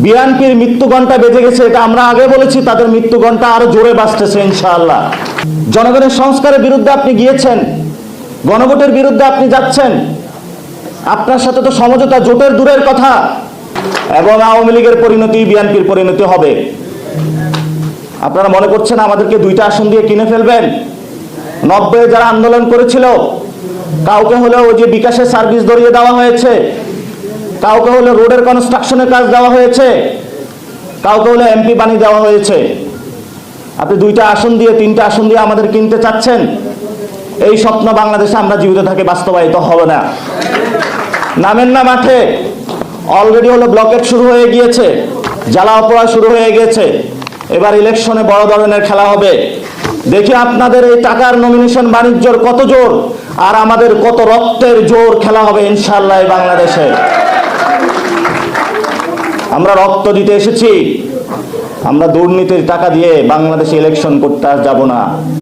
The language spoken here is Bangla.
বিএনপির মৃত্যু ঘণ্টা বেজে গেছে, এটা আমরা আগে বলেছি, তাদের মৃত্যু ঘণ্টা আরো জোরে বাজতেছে ইনশাআল্লাহ। জনগণের সংস্কারের বিরুদ্ধে আপনি গিয়েছেন, গণভোটের বিরুদ্ধে আপনি যাচ্ছেন, আপনার সাথে তো সমঝোতা জোটের দূরের কথা। এবং আওয়ামী লীগের পরিণতি বিএনপির পরিণতি হবে। আপনারা মনে করছেন আমাদেরকে 2টা আসন দিয়ে কিনে ফেলবেন? 90 যারা আন্দোলন করেছিল, কাউকে হলে ওই যে বিকাশের সার্ভিস ধরিয়ে দেওয়া হয়েছে, কাউকে হলে রোডের কনস্ট্রাকশনের কাজ দেওয়া হয়েছে, কাউকে হলে এমপি বানিয়ে দেওয়া হয়েছে। আপনি 2টা আসন দিয়ে 3টা আসন দিয়ে আমাদের কিনতে চাচ্ছেন? এই স্বপ্ন বাংলাদেশে আমরা জীবিত থাকি বাস্তবায়িত হবে না। নামেন না মাঠে, অলরেডি হলো ব্লকেট শুরু হয়ে গিয়েছে, জ্বালা অপরা শুরু হয়ে গিয়েছে। এবার ইলেকশনে বড় ধরনের খেলা হবে। দেখি আপনাদের এই টাকার নমিনেশন বাণিজ্যর কত জোর, আর আমাদের কত রক্তের জোর খেলা হবে ইনশাআল্লাহ এই বাংলাদেশে। আমরা রক্ত দিতে এসেছি, আমরা দুর্নীতির টাকা দিয়ে বাংলাদেশে ইলেকশন করতে যাব না।